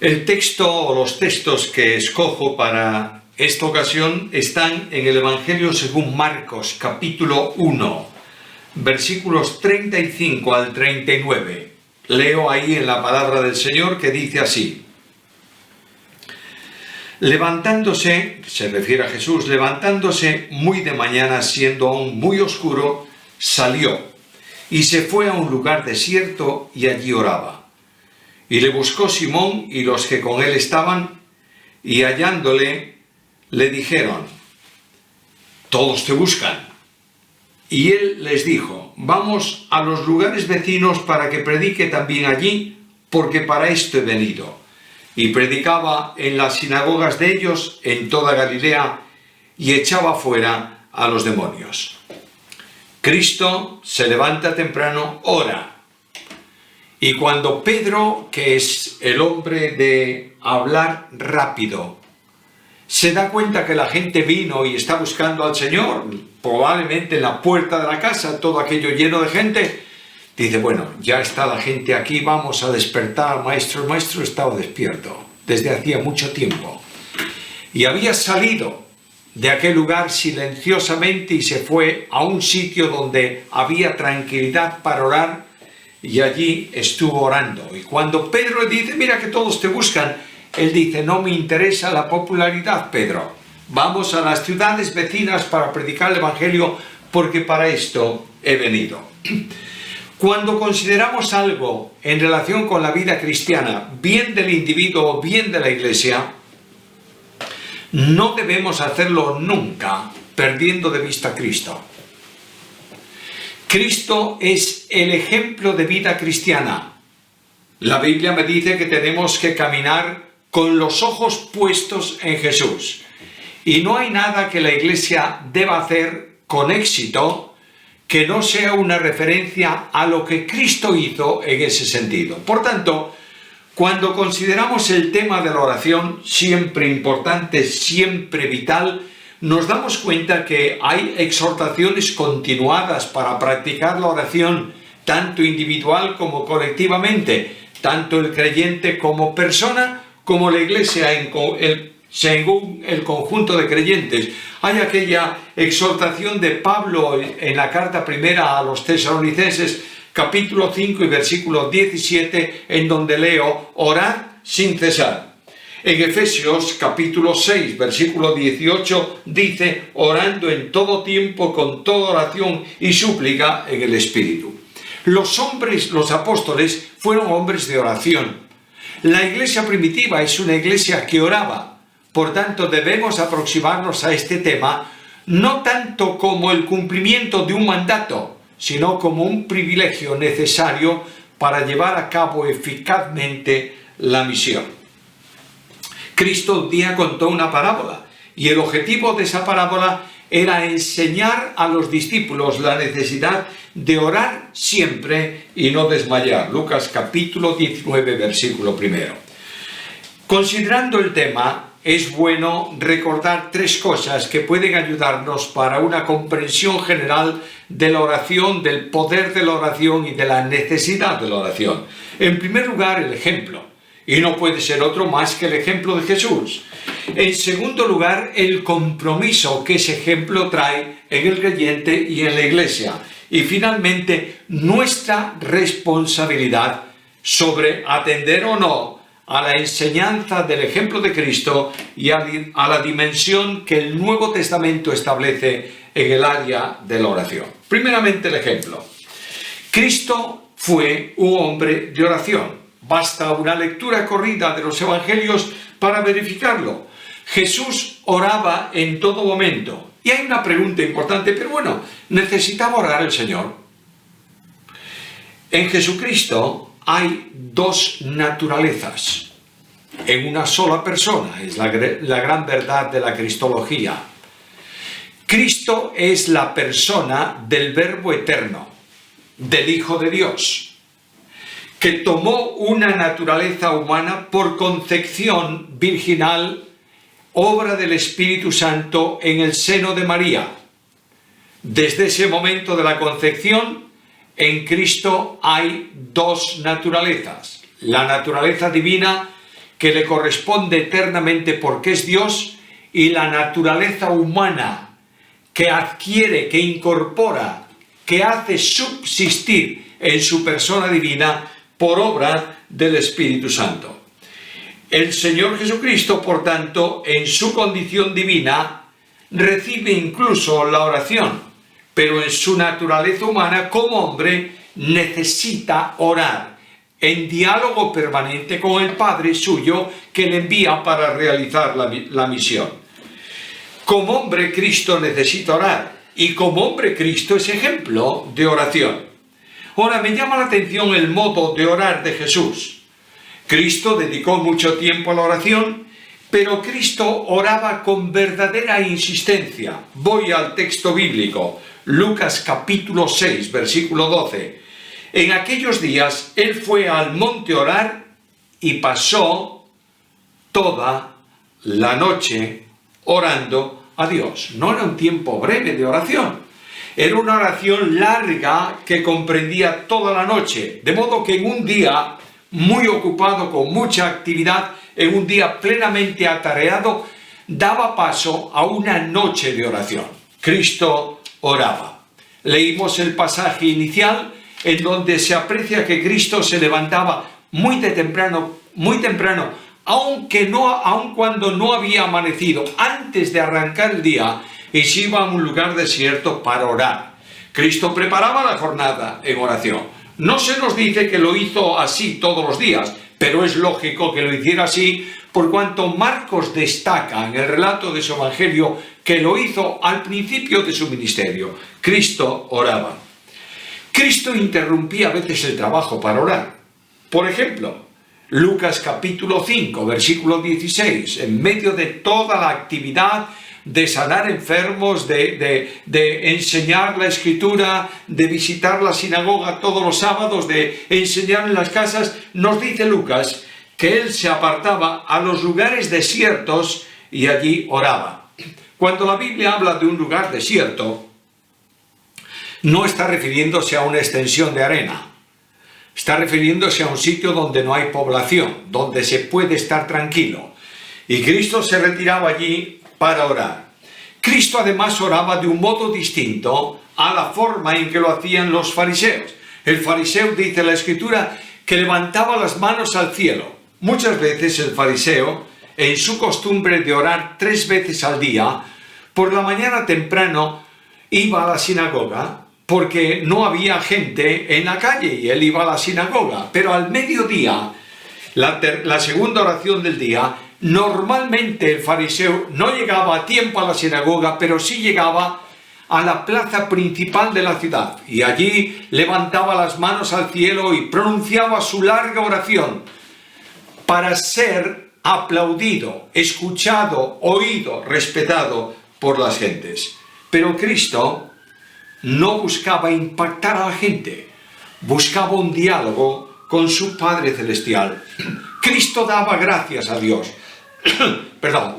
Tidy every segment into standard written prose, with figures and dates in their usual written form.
El texto o los textos que escojo para esta ocasión están en el Evangelio según Marcos, capítulo 1, versículos 35 al 39. Leo ahí en la palabra del Señor que dice así: Levantándose, se refiere a Jesús, levantándose muy de mañana, siendo aún muy oscuro, salió y se fue a un lugar desierto y allí oraba. Y le buscó Simón y los que con él estaban, y hallándole, le dijeron: todos te buscan. Y él les dijo: vamos a los lugares vecinos para que predique también allí, porque para esto he venido. Y predicaba en las sinagogas de ellos en toda Galilea, y echaba fuera a los demonios. Cristo se levanta temprano, ora. Y cuando Pedro, que es el hombre de hablar rápido, se da cuenta que la gente vino y está buscando al Señor, probablemente en la puerta de la casa, todo aquello lleno de gente, dice: bueno, ya está la gente aquí, vamos a despertar al maestro. El maestro estaba despierto desde hacía mucho tiempo y había salido de aquel lugar silenciosamente y se fue a un sitio donde había tranquilidad para orar, y allí estuvo orando. Y cuando Pedro le dice: mira que todos te buscan, él dice: no me interesa la popularidad, Pedro. Vamos a las ciudades vecinas para predicar el Evangelio, porque para esto he venido. Cuando consideramos algo en relación con la vida cristiana, bien del individuo o bien de la Iglesia, no debemos hacerlo nunca perdiendo de vista a Cristo. Cristo es el ejemplo de vida cristiana. La Biblia me dice que tenemos que caminar con los ojos puestos en Jesús. Y no hay nada que la Iglesia deba hacer con éxito que no sea una referencia a lo que Cristo hizo en ese sentido. Por tanto, cuando consideramos el tema de la oración, siempre importante, siempre vital, nos damos cuenta que hay exhortaciones continuadas para practicar la oración, tanto individual como colectivamente, tanto el creyente como persona, como la Iglesia según el conjunto de creyentes. Hay aquella exhortación de Pablo en la carta primera a los Tesalonicenses, capítulo 5 y versículo 17, en donde leo: orad sin cesar. En Efesios capítulo 6, versículo 18, dice: orando en todo tiempo con toda oración y súplica en el Espíritu. Los apóstoles fueron hombres de oración. La iglesia primitiva es una iglesia que oraba. Por tanto, debemos aproximarnos a este tema no tanto como el cumplimiento de un mandato, sino como un privilegio necesario para llevar a cabo eficazmente la misión. Cristo un día contó una parábola, y el objetivo de esa parábola era enseñar a los discípulos la necesidad de orar siempre y no desmayar. Lucas capítulo 19, versículo 1. Considerando el tema, es bueno recordar tres cosas que pueden ayudarnos para una comprensión general de la oración, del poder de la oración y de la necesidad de la oración. En primer lugar, el ejemplo. Y no puede ser otro más que el ejemplo de Jesús. En segundo lugar, el compromiso que ese ejemplo trae en el creyente y en la iglesia. Y finalmente, nuestra responsabilidad sobre atender o no a la enseñanza del ejemplo de Cristo y a la dimensión que el Nuevo Testamento establece en el área de la oración. Primeramente, el ejemplo. Cristo fue un hombre de oración. Basta una lectura corrida de los evangelios para verificarlo. Jesús oraba en todo momento. Y hay una pregunta importante, pero bueno, ¿necesitaba orar el Señor? En Jesucristo hay dos naturalezas en una sola persona. Es la gran verdad de la cristología. Cristo es la persona del Verbo eterno, del Hijo de Dios, que tomó una naturaleza humana por concepción virginal, obra del Espíritu Santo en el seno de María. Desde ese momento de la concepción, en Cristo hay dos naturalezas. La naturaleza divina que le corresponde eternamente porque es Dios, y la naturaleza humana que adquiere, que incorpora, que hace subsistir en su persona divina por obra del Espíritu Santo. El Señor Jesucristo, por tanto, en su condición divina, recibe incluso la oración, pero en su naturaleza humana, como hombre, necesita orar en diálogo permanente con el Padre suyo que le envía para realizar la misión. Como hombre, Cristo necesita orar, y como hombre, Cristo es ejemplo de oración. Ahora, me llama la atención el modo de orar de Jesús. Cristo dedicó mucho tiempo a la oración, pero Cristo oraba con verdadera insistencia. Voy al texto bíblico, Lucas capítulo 6, versículo 12. En aquellos días él fue al monte a orar y pasó toda la noche orando a Dios. No era un tiempo breve de oración, era una oración larga que comprendía toda la noche, de modo que en un día muy ocupado, con mucha actividad, en un día plenamente atareado, daba paso a una noche de oración. Cristo oraba. Leímos el pasaje inicial en donde se aprecia que Cristo se levantaba muy temprano, aun cuando no había amanecido, antes de arrancar el día, y se iba a un lugar desierto para orar. Cristo preparaba la jornada en oración. No se nos dice que lo hizo así todos los días, pero es lógico que lo hiciera así, por cuanto Marcos destaca en el relato de su evangelio que lo hizo al principio de su ministerio. Cristo oraba. Cristo interrumpía a veces el trabajo para orar. Por ejemplo, Lucas capítulo 5, versículo 16, en medio de toda la actividad de sanar enfermos, de enseñar la Escritura, de visitar la sinagoga todos los sábados, de enseñar en las casas, nos dice Lucas que él se apartaba a los lugares desiertos y allí oraba. Cuando la Biblia habla de un lugar desierto, no está refiriéndose a una extensión de arena, está refiriéndose a un sitio donde no hay población, donde se puede estar tranquilo. Y Cristo se retiraba allí para orar. Cristo además oraba de un modo distinto a la forma en que lo hacían los fariseos. El fariseo, dice la Escritura, que levantaba las manos al cielo. Muchas veces el fariseo, en su costumbre de orar 3 veces al día, por la mañana temprano iba a la sinagoga, porque no había gente en la calle y él iba a la sinagoga. Pero al mediodía, la segunda oración del día, normalmente el fariseo no llegaba a tiempo a la sinagoga, pero sí llegaba a la plaza principal de la ciudad. Y allí levantaba las manos al cielo y pronunciaba su larga oración para ser aplaudido, escuchado, oído, respetado por las gentes. Pero Cristo no buscaba impactar a la gente, buscaba un diálogo con su Padre Celestial. Cristo daba gracias a Dios.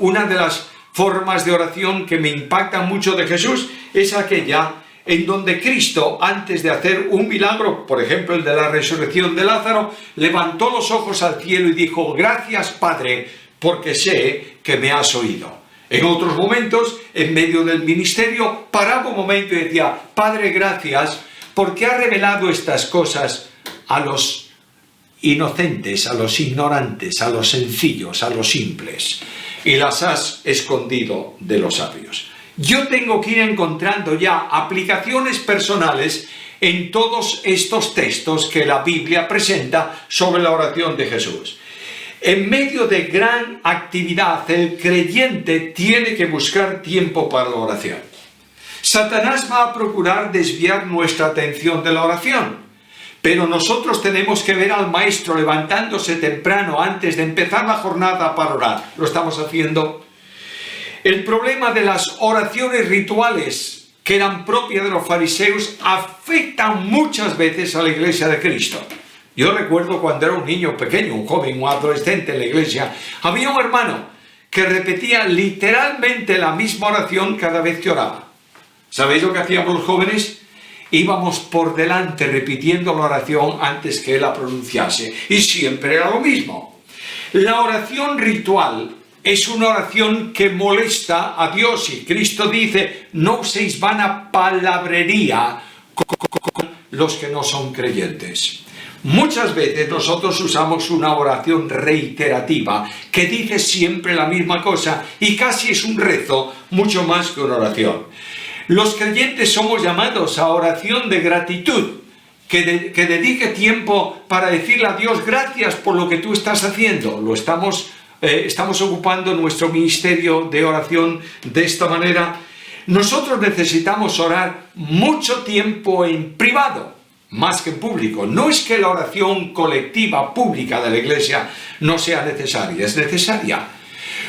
Una de las formas de oración que me impactan mucho de Jesús es aquella en donde Cristo, antes de hacer un milagro, por ejemplo el de la resurrección de Lázaro, levantó los ojos al cielo y dijo: gracias, Padre, porque sé que me has oído. En otros momentos, en medio del ministerio, paraba un momento y decía: Padre, gracias, porque has revelado estas cosas a los inocentes, a los ignorantes, a los sencillos, a los simples, y las has escondido de los sabios. Yo tengo que ir encontrando ya aplicaciones personales en todos estos textos que la Biblia presenta sobre la oración de Jesús. En medio de gran actividad, el creyente tiene que buscar tiempo para la oración. Satanás va a procurar desviar nuestra atención de la oración, pero nosotros tenemos que ver al Maestro levantándose temprano antes de empezar la jornada para orar. ¿Lo estamos haciendo? El problema de las oraciones rituales que eran propias de los fariseos afectan muchas veces a la iglesia de Cristo. Yo recuerdo cuando era un niño pequeño, un joven, un adolescente en la iglesia, había un hermano que repetía literalmente la misma oración cada vez que oraba. ¿Sabéis lo que hacíamos los jóvenes? Íbamos por delante repitiendo la oración antes que él la pronunciase, y siempre era lo mismo. La oración ritual es una oración que molesta a Dios y Cristo dice, no uséis vana palabrería con los que no son creyentes. Muchas veces nosotros usamos una oración reiterativa que dice siempre la misma cosa y casi es un rezo mucho más que una oración. Los creyentes somos llamados a oración de gratitud, que dedique tiempo para decirle a Dios gracias por lo que tú estás haciendo. Estamos ocupando nuestro ministerio de oración de esta manera. Nosotros necesitamos orar mucho tiempo en privado, más que en público. No es que la oración colectiva, pública de la iglesia no sea necesaria, es necesaria.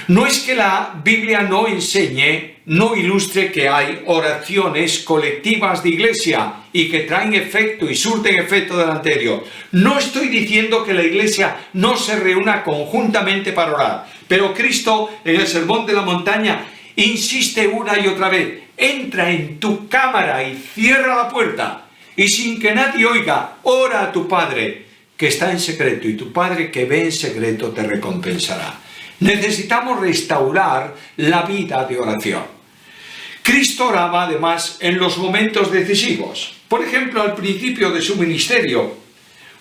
No es que la Biblia no enseñe, no ilustre que hay oraciones colectivas de iglesia y que traen efecto y surten efecto delante de Dios. No estoy diciendo que la iglesia no se reúna conjuntamente para orar, pero Cristo en el Sermón de la Montaña insiste una y otra vez, entra en tu cámara y cierra la puerta y sin que nadie oiga, ora a tu Padre que está en secreto y tu Padre que ve en secreto te recompensará. Necesitamos restaurar la vida de oración. Cristo oraba además en los momentos decisivos. Por ejemplo, al principio de su ministerio,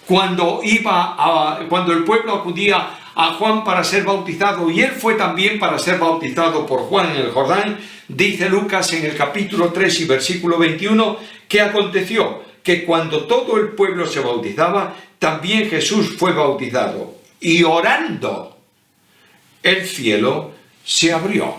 cuando el pueblo acudía a Juan para ser bautizado, y él fue también para ser bautizado por Juan en el Jordán, dice Lucas en el capítulo 3 y versículo 21, que aconteció que cuando todo el pueblo se bautizaba, también Jesús fue bautizado, y orando, el cielo se abrió.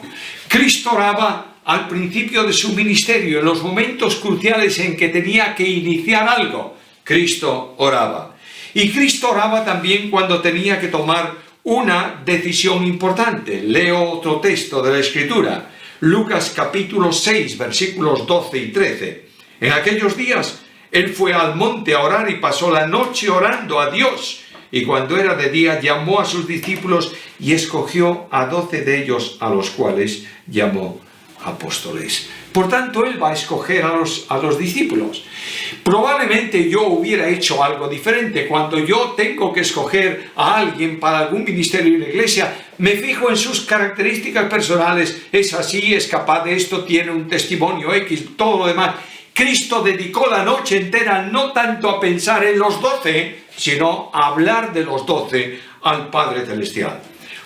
Cristo oraba al principio de su ministerio, en los momentos cruciales en que tenía que iniciar algo. Cristo oraba. Y Cristo oraba también cuando tenía que tomar una decisión importante. Leo otro texto de la Escritura. Lucas capítulo 6, versículos 12 y 13. En aquellos días, él fue al monte a orar y pasó la noche orando a Dios. Y cuando era de día, llamó a sus discípulos y escogió a 12 de ellos, a los cuales llamó apóstoles. Por tanto, él va a escoger a los discípulos. Probablemente yo hubiera hecho algo diferente. Cuando yo tengo que escoger a alguien para algún ministerio en la iglesia, me fijo en sus características personales. Es así, es capaz de esto, tiene un testimonio X, todo lo demás. Cristo dedicó la noche entera no tanto a pensar en los 12, sino a hablar de los 12 al Padre Celestial.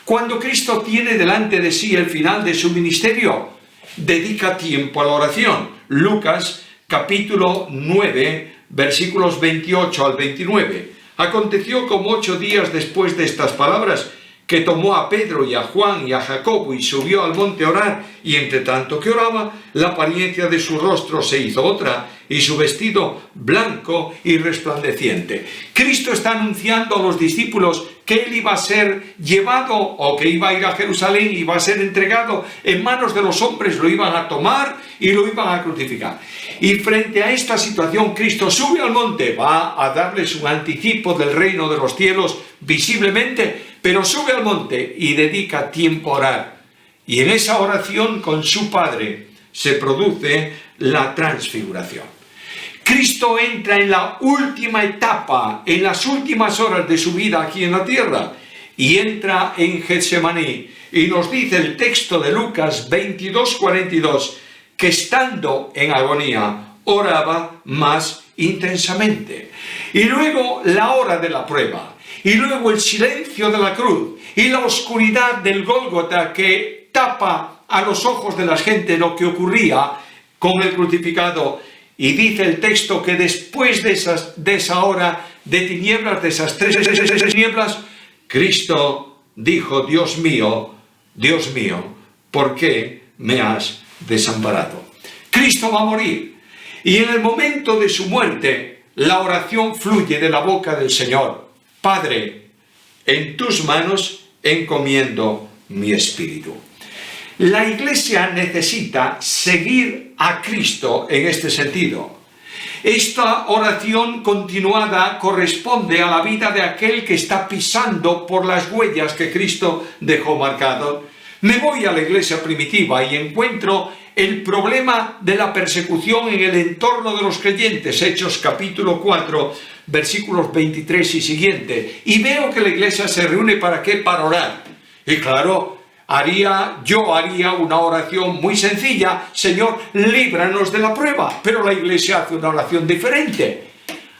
Cuando Cristo tiene delante de sí el final de su ministerio, dedica tiempo a la oración. Lucas capítulo 9, versículos 28 al 29. Aconteció como 8 días después de estas palabras, que tomó a Pedro y a Juan y a Jacobo y subió al monte a orar, y entre tanto que oraba, la apariencia de su rostro se hizo otra, y su vestido blanco y resplandeciente. Cristo está anunciando a los discípulos que él iba a ser llevado, o que iba a ir a Jerusalén, iba a ser entregado en manos de los hombres, lo iban a tomar y lo iban a crucificar. Y frente a esta situación, Cristo sube al monte, va a darles un anticipo del reino de los cielos visiblemente, pero sube al monte y dedica tiempo a orar. Y en esa oración con su Padre se produce la transfiguración. Cristo entra en la última etapa, en las últimas horas de su vida aquí en la tierra, y entra en Getsemaní. Y nos dice el texto de Lucas 22:42, que estando en agonía, oraba más intensamente. Y luego la hora de la prueba. Y luego el silencio de la cruz y la oscuridad del Gólgota que tapa a los ojos de la gente lo que ocurría con el crucificado. Y dice el texto que después de esa hora de tinieblas, de esas tres tinieblas, Cristo dijo, Dios mío, ¿por qué me has desamparado? Cristo va a morir. Y en el momento de su muerte, la oración fluye de la boca del Señor. Padre, en tus manos encomiendo mi espíritu. La Iglesia necesita seguir a Cristo en este sentido. Esta oración continuada corresponde a la vida de aquel que está pisando por las huellas que Cristo dejó marcado. Me voy a la iglesia primitiva y encuentro el problema de la persecución en el entorno de los creyentes. Hechos capítulo 4, versículos 23 y siguiente, y veo que la iglesia se reúne ¿para qué? Para orar. Y claro, yo haría una oración muy sencilla: Señor, líbranos de la prueba. Pero la iglesia hace una oración diferente.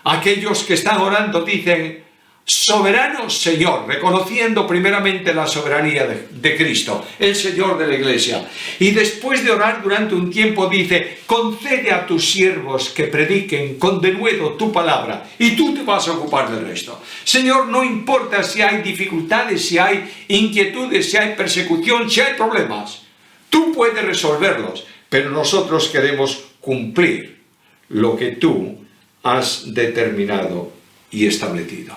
Aquellos que están orando dicen: soberano Señor, reconociendo primeramente la soberanía de Cristo, el Señor de la iglesia. Y después de orar durante un tiempo dice: concede a tus siervos que prediquen con denuedo tu palabra, y tú te vas a ocupar del resto. Señor, no importa si hay dificultades, si hay inquietudes, si hay persecución, si hay problemas, tú puedes resolverlos, pero nosotros queremos cumplir lo que tú has determinado y establecido.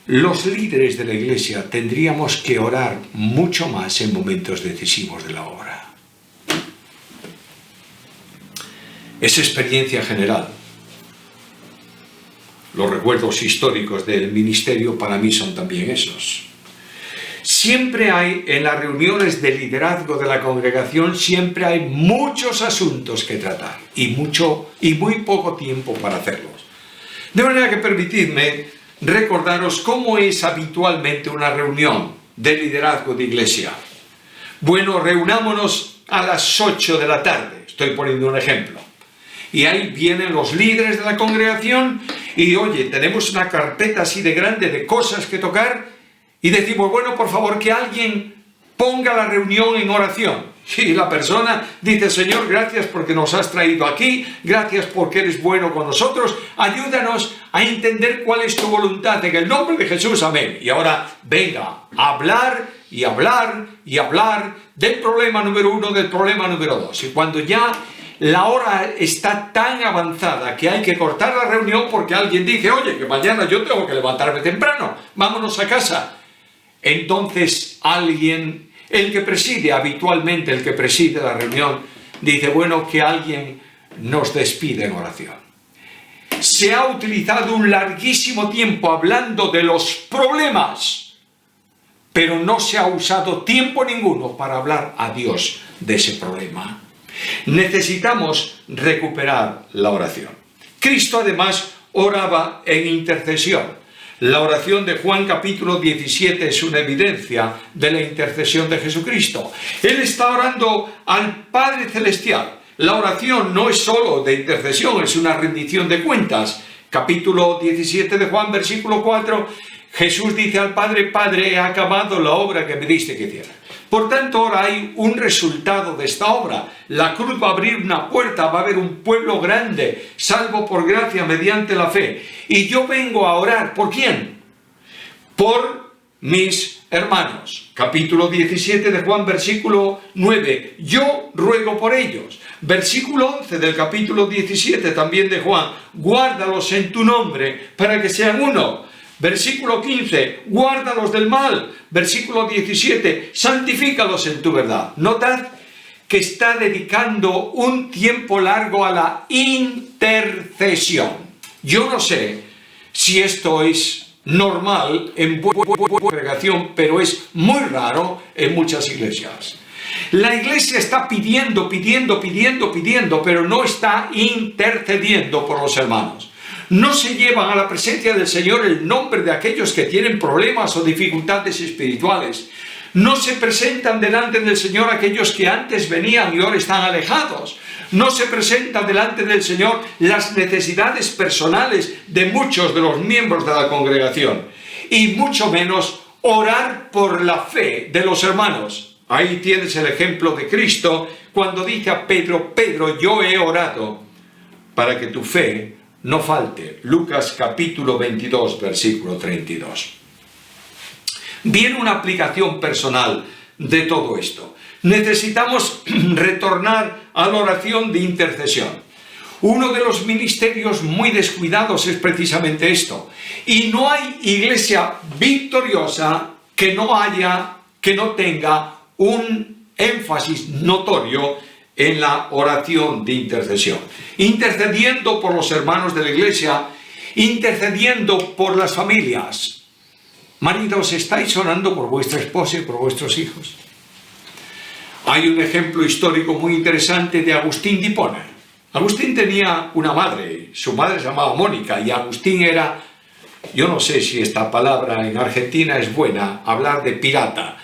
Los líderes de la iglesia tendríamos que orar mucho más en momentos decisivos de la obra. Es experiencia general. Los recuerdos históricos del ministerio para mí son también esos. Siempre hay, en las reuniones de liderazgo de la congregación, siempre hay muchos asuntos que tratar y muy poco tiempo para hacerlos. De manera que permitidme recordaros cómo es habitualmente una reunión de liderazgo de iglesia. Bueno, reunámonos a las 8 de la tarde, estoy poniendo un ejemplo. Y ahí vienen los líderes de la congregación y, oye, tenemos una carpeta así de grande de cosas que tocar y decimos: bueno, por favor, que alguien ponga la reunión en oración. Y la persona dice: Señor, gracias porque nos has traído aquí, gracias porque eres bueno con nosotros, ayúdanos a entender cuál es tu voluntad, en el nombre de Jesús, amén. Y ahora venga a hablar y hablar y hablar del problema número 1, del problema número 2. Y cuando ya la hora está tan avanzada que hay que cortar la reunión porque alguien dice: oye, que mañana yo tengo que levantarme temprano, vámonos a casa. Entonces alguien, habitualmente el que preside la reunión, dice: bueno, que alguien nos despide en oración. Se ha utilizado un larguísimo tiempo hablando de los problemas, pero no se ha usado tiempo ninguno para hablar a Dios de ese problema. Necesitamos recuperar la oración. Cristo además oraba en intercesión. La oración de Juan capítulo 17 es una evidencia de la intercesión de Jesucristo. Él está orando al Padre Celestial. La oración no es solo de intercesión, es una rendición de cuentas. Capítulo 17 de Juan, versículo 4, Jesús dice al Padre: Padre, he acabado la obra que me diste que hiciera. Por tanto, ahora hay un resultado de esta obra. La cruz va a abrir una puerta, va a haber un pueblo grande, salvo por gracia mediante la fe. Y yo vengo a orar, ¿por quién? Por mis hermanos. Capítulo 17 de Juan, versículo 9. Yo ruego por ellos. Versículo 11 del capítulo 17 también de Juan. Guárdalos en tu nombre para que sean uno. Versículo 15, guárdalos del mal. Versículo 17, santifícalos en tu verdad. Notad que está dedicando un tiempo largo a la intercesión. Yo no sé si esto es normal en vuestra congregación, pero es muy raro en muchas iglesias. La iglesia está pidiendo, pero no está intercediendo por los hermanos. No se llevan a la presencia del Señor el nombre de aquellos que tienen problemas o dificultades espirituales. No se presentan delante del Señor aquellos que antes venían y ahora están alejados. No se presentan delante del Señor las necesidades personales de muchos de los miembros de la congregación. Y mucho menos orar por la fe de los hermanos. Ahí tienes el ejemplo de Cristo cuando dice a Pedro: Pedro, yo he orado para que tu fe no falte. Lucas capítulo 22, versículo 32. Viene una aplicación personal de todo esto. Necesitamos retornar a la oración de intercesión. Uno de los ministerios muy descuidados es precisamente esto. Y no hay iglesia victoriosa que no tenga un énfasis notorio en la oración de intercesión. Intercediendo por los hermanos de la iglesia, intercediendo por las familias. Maridos, ¿estáis orando por vuestra esposa y por vuestros hijos? Hay un ejemplo histórico muy interesante de Agustín de Hipona. Agustín tenía una madre, su madre se llamaba Mónica y Agustín era, yo no sé si esta palabra en Argentina es buena, hablar de pirata.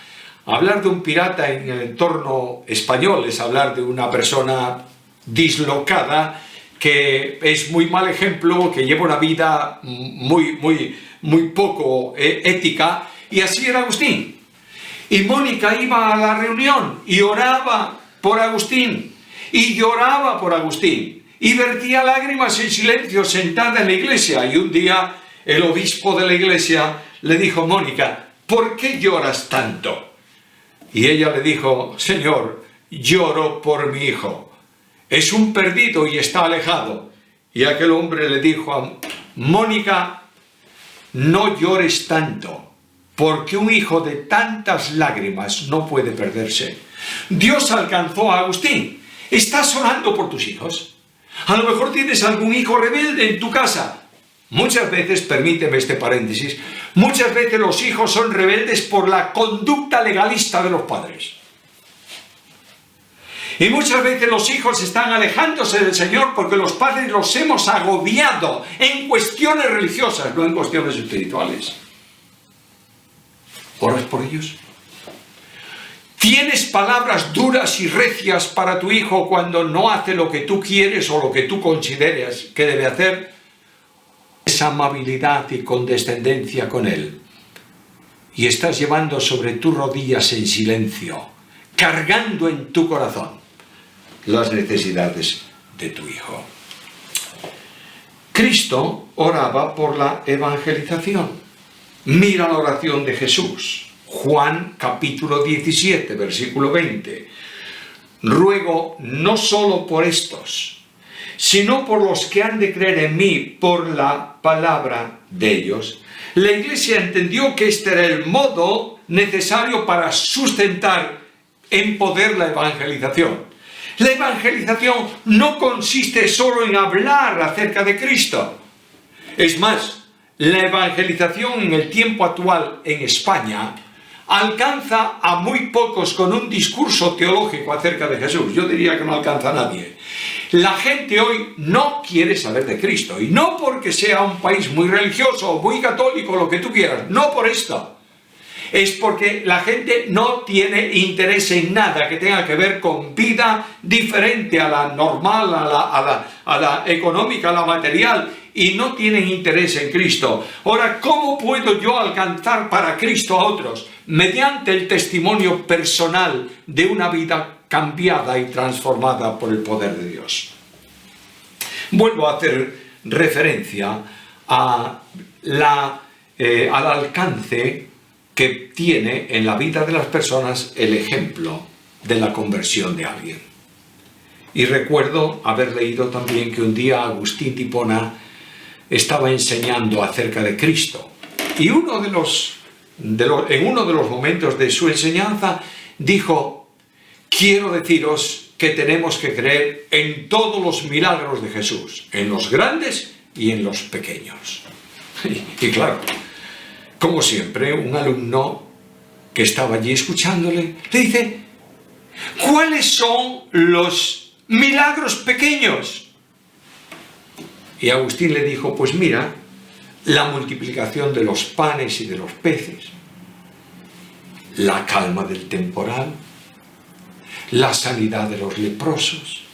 Hablar de un pirata en el entorno español es hablar de una persona dislocada que es muy mal ejemplo, que lleva una vida muy poco ética, y así era Agustín. Y Mónica iba a la reunión y oraba por Agustín, y lloraba por Agustín, y vertía lágrimas en silencio sentada en la iglesia. Y un día el obispo de la iglesia le dijo: Mónica, ¿por qué lloras tanto? Y ella le dijo: Señor, lloro por mi hijo. Es un perdido y está alejado. Y aquel hombre le dijo a Mónica: no llores tanto, porque un hijo de tantas lágrimas no puede perderse. Dios alcanzó a Agustín. ¿Estás orando por tus hijos? A lo mejor tienes algún hijo rebelde en tu casa. Muchas veces, permíteme este paréntesis, muchas veces los hijos son rebeldes por la conducta legalista de los padres. Y muchas veces los hijos están alejándose del Señor porque los padres los hemos agobiado en cuestiones religiosas, no en cuestiones espirituales. ¿Oras por ellos? ¿Tienes palabras duras y recias para tu hijo cuando no hace lo que tú quieres o lo que tú consideras que debe hacer? Esa amabilidad y condescendencia con él. Y estás llevando sobre tus rodillas en silencio, cargando en tu corazón las necesidades de tu hijo. Cristo oraba por la evangelización. Mira la oración de Jesús. Juan capítulo 17, versículo 20. Ruego no solo por estos, sino por los que han de creer en mí por la palabra de ellos. La Iglesia entendió que este era el modo necesario para sustentar en poder la evangelización. La evangelización no consiste solo en hablar acerca de Cristo. Es más, la evangelización en el tiempo actual en España alcanza a muy pocos con un discurso teológico acerca de Jesús. Yo diría que no alcanza a nadie. La gente hoy no quiere saber de Cristo, y no porque sea un país muy religioso o muy católico, lo que tú quieras, no por esto. Es porque la gente no tiene interés en nada que tenga que ver con vida diferente a la normal, a la económica, a la material, y no tienen interés en Cristo. Ahora, ¿cómo puedo yo alcanzar para Cristo a otros? Mediante el testimonio personal de una vida cambiada y transformada por el poder de Dios. Vuelvo a hacer referencia al alcance que tiene en la vida de las personas el ejemplo de la conversión de alguien. Y recuerdo haber leído también que un día Agustín de Hipona estaba enseñando acerca de Cristo. Y en uno de los momentos de su enseñanza dijo: quiero deciros que tenemos que creer en todos los milagros de Jesús, en los grandes y en los pequeños. Y claro, como siempre, un alumno que estaba allí escuchándole le dice: ¿cuáles son los milagros pequeños? Y Agustín le dijo: pues mira, la multiplicación de los panes y de los peces, la calma del temporal, la sanidad de los leprosos,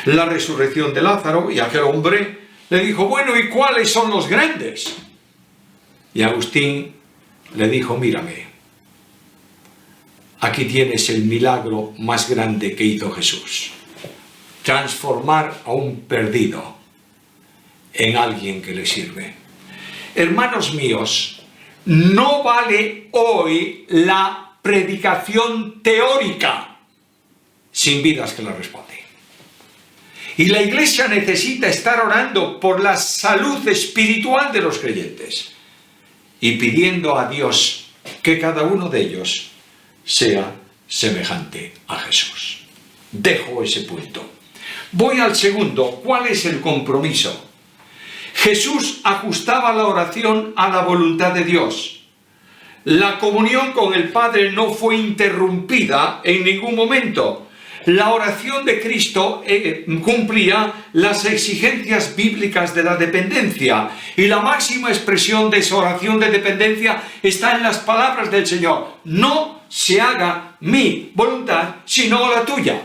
la resurrección de Lázaro. Y aquel hombre le dijo: bueno, ¿y cuáles son los grandes? Y Agustín le dijo: mírame, aquí tienes el milagro más grande que hizo Jesús: transformar a un perdido en alguien que le sirve. Hermanos míos, no vale hoy la predicación teórica sin vidas que la responden. Y la Iglesia necesita estar orando por la salud espiritual de los creyentes y pidiendo a Dios que cada uno de ellos sea semejante a Jesús. Dejo ese punto. Voy al segundo. ¿Cuál es el compromiso? Jesús ajustaba la oración a la voluntad de Dios. La comunión con el Padre no fue interrumpida en ningún momento. La oración de Cristo cumplía las exigencias bíblicas de la dependencia, y la máxima expresión de esa oración de dependencia está en las palabras del Señor: no se haga mi voluntad sino la tuya.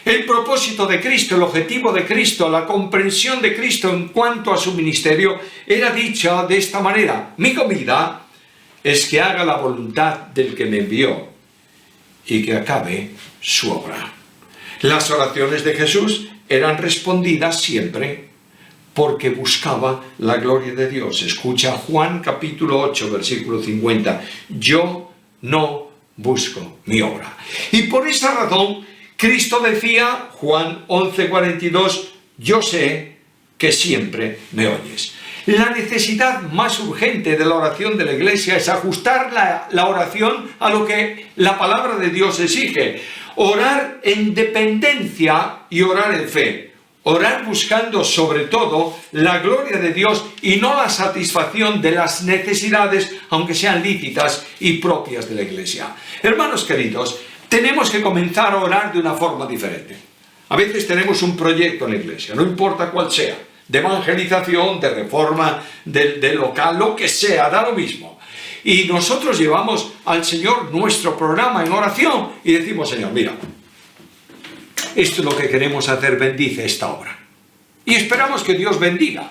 El propósito de Cristo, el objetivo de Cristo, la comprensión de Cristo en cuanto a su ministerio era dicha de esta manera: mi comida es que haga la voluntad del que me envió y que acabe su obra. Las oraciones de Jesús eran respondidas siempre porque buscaba la gloria de Dios. Escucha Juan capítulo 8, versículo 50. Yo no busco mi obra. Y por esa razón, Cristo decía, Juan 11:42, yo sé que siempre me oyes. La necesidad más urgente de la oración de la Iglesia es ajustar la oración a lo que la palabra de Dios exige. Orar en dependencia y orar en fe. Orar buscando sobre todo la gloria de Dios y no la satisfacción de las necesidades, aunque sean lícitas y propias de la Iglesia. Hermanos queridos, tenemos que comenzar a orar de una forma diferente. A veces tenemos un proyecto en la Iglesia, no importa cuál sea, de evangelización, de reforma, de local, lo que sea, da lo mismo. Y nosotros llevamos al Señor nuestro programa en oración y decimos: Señor, mira, esto es lo que queremos hacer, bendice esta obra. Y esperamos que Dios bendiga.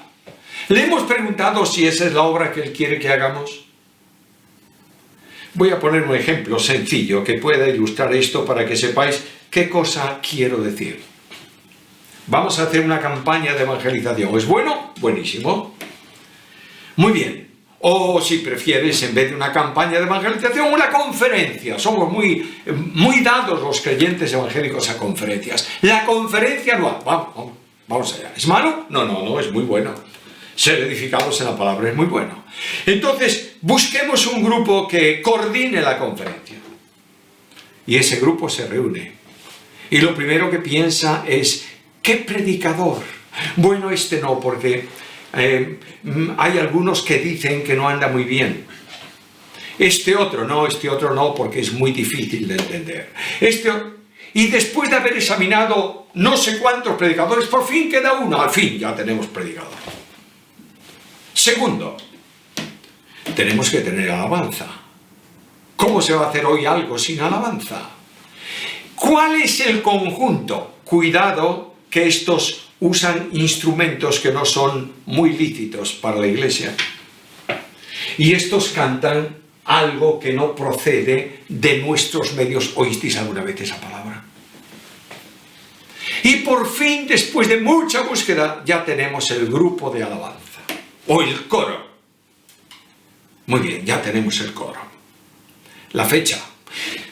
¿Le hemos preguntado si esa es la obra que Él quiere que hagamos? Voy a poner un ejemplo sencillo que pueda ilustrar esto para que sepáis qué cosa quiero decir. Vamos a hacer una campaña de evangelización. ¿Es bueno? Buenísimo. Muy bien. O si prefieres, en vez de una campaña de evangelización, una conferencia. Somos muy dados los creyentes evangélicos a conferencias. La conferencia anual. Vamos allá. ¿Es malo? No, es muy bueno. Ser edificados en la palabra es muy bueno. Entonces, busquemos un grupo que coordine la conferencia. Y ese grupo se reúne. Y lo primero que piensa es: ¿qué predicador? Bueno, este no, porque hay algunos que dicen que no anda muy bien. Este otro no, porque es muy difícil de entender. Y después de haber examinado no sé cuántos predicadores, por fin queda uno. Al fin ya tenemos predicador. Segundo, tenemos que tener alabanza. ¿Cómo se va a hacer hoy algo sin alabanza? ¿Cuál es el conjunto? Cuidado que estos usan instrumentos que no son muy lícitos para la Iglesia. Y estos cantan algo que no procede de nuestros medios. ¿Oísteis alguna vez esa palabra? Y por fin, después de mucha búsqueda, ya tenemos el grupo de alabanza. O el coro. Muy bien, ya tenemos el coro. La fecha.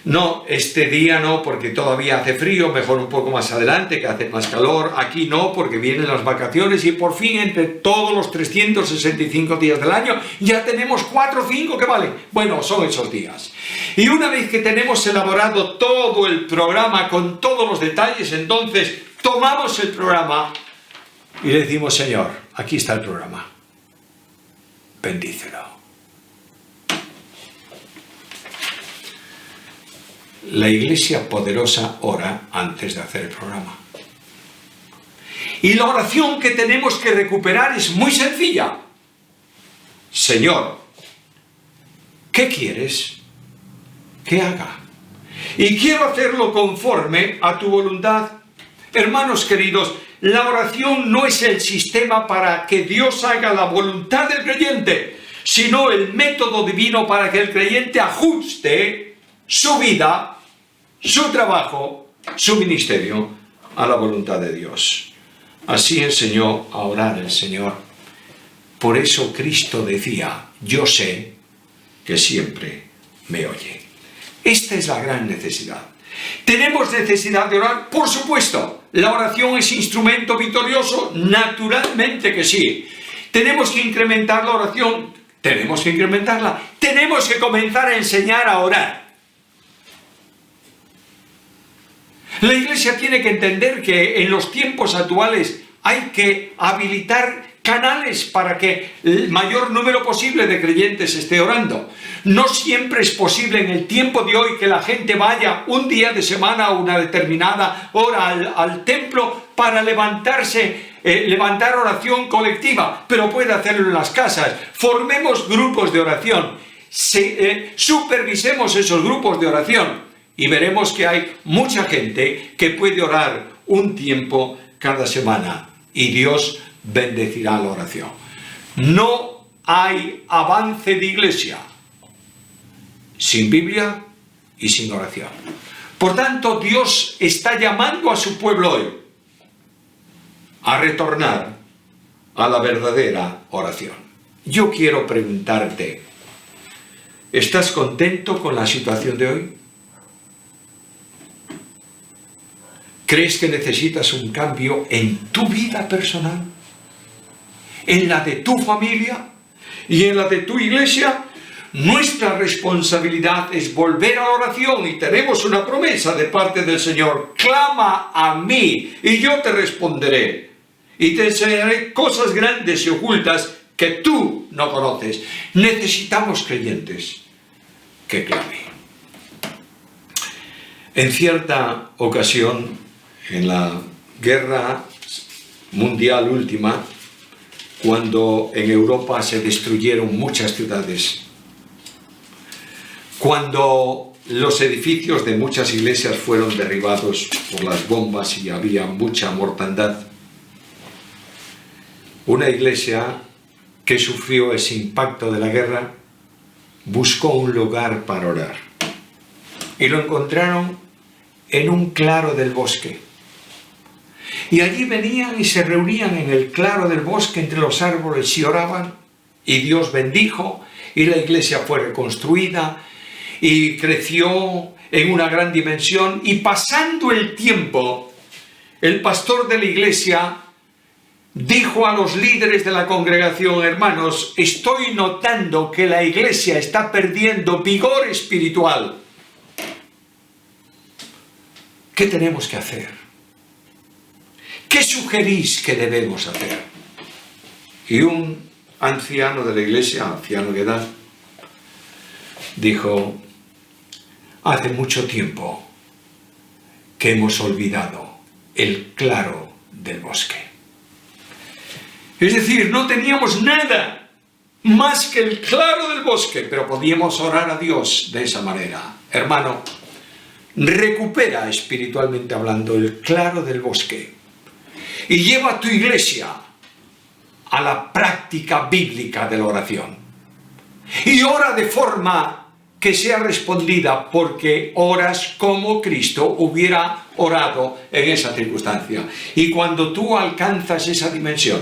No, este día no, porque todavía hace frío, mejor un poco más adelante, que hace más calor. Aquí no, porque vienen las vacaciones y por fin entre todos los 365 días del año ya tenemos 4 o 5 que valen. Bueno, son esos días. Y una vez que tenemos elaborado todo el programa con todos los detalles, entonces tomamos el programa y le decimos: Señor, aquí está el programa. Bendícelo. La Iglesia poderosa ora antes de hacer el programa. Y la oración que tenemos que recuperar es muy sencilla. Señor, ¿qué quieres que haga? Y quiero hacerlo conforme a tu voluntad. Hermanos queridos, la oración no es el sistema para que Dios haga la voluntad del creyente, sino el método divino para que el creyente ajuste su vida, su trabajo, su ministerio a la voluntad de Dios. Así enseñó a orar el Señor. Por eso Cristo decía: yo sé que siempre me oye. Esta es la gran necesidad. ¿Tenemos necesidad de orar? Por supuesto. ¿La oración es instrumento victorioso? Naturalmente que sí. ¿Tenemos que incrementar la oración? Tenemos que incrementarla. Tenemos que comenzar a enseñar a orar. La Iglesia tiene que entender que en los tiempos actuales hay que habilitar canales para que el mayor número posible de creyentes esté orando. No siempre es posible en el tiempo de hoy que la gente vaya un día de semana a una determinada hora al templo para levantar oración colectiva, pero puede hacerlo en las casas. Formemos grupos de oración, supervisemos esos grupos de oración y veremos que hay mucha gente que puede orar un tiempo cada semana y Dios bendecirá la oración. No hay avance de iglesia sin Biblia y sin oración. Por tanto, Dios está llamando a su pueblo hoy a retornar a la verdadera oración. Yo quiero preguntarte, ¿estás contento con la situación de hoy? ¿Crees que necesitas un cambio en tu vida personal? ¿En la de tu familia? ¿Y en la de tu iglesia? Nuestra responsabilidad es volver a la oración y tenemos una promesa de parte del Señor. Clama a mí y yo te responderé y te enseñaré cosas grandes y ocultas que tú no conoces. Necesitamos creyentes que clamen. En cierta ocasión, en la guerra mundial última, cuando en Europa se destruyeron muchas ciudades, cuando los edificios de muchas iglesias fueron derribados por las bombas y había mucha mortandad, una iglesia que sufrió ese impacto de la guerra buscó un lugar para orar y lo encontraron en un claro del bosque. Y allí venían y se reunían en el claro del bosque entre los árboles y oraban, y Dios bendijo, y la iglesia fue reconstruida, y creció en una gran dimensión, y pasando el tiempo, el pastor de la iglesia dijo a los líderes de la congregación: hermanos, estoy notando que la iglesia está perdiendo vigor espiritual. ¿Qué tenemos que hacer? ¿Qué sugerís que debemos hacer? Y un anciano de la iglesia, anciano de edad, dijo: hace mucho tiempo que hemos olvidado el claro del bosque. Es decir, no teníamos nada más que el claro del bosque, pero podíamos orar a Dios de esa manera. Hermano, recupera espiritualmente hablando el claro del bosque y lleva a tu iglesia a la práctica bíblica de la oración. Y ora de forma que sea respondida, porque oras como Cristo hubiera orado en esa circunstancia. Y cuando tú alcanzas esa dimensión,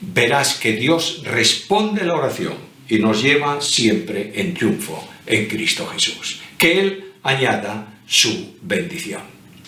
verás que Dios responde la oración y nos lleva siempre en triunfo en Cristo Jesús. Que Él añada su bendición.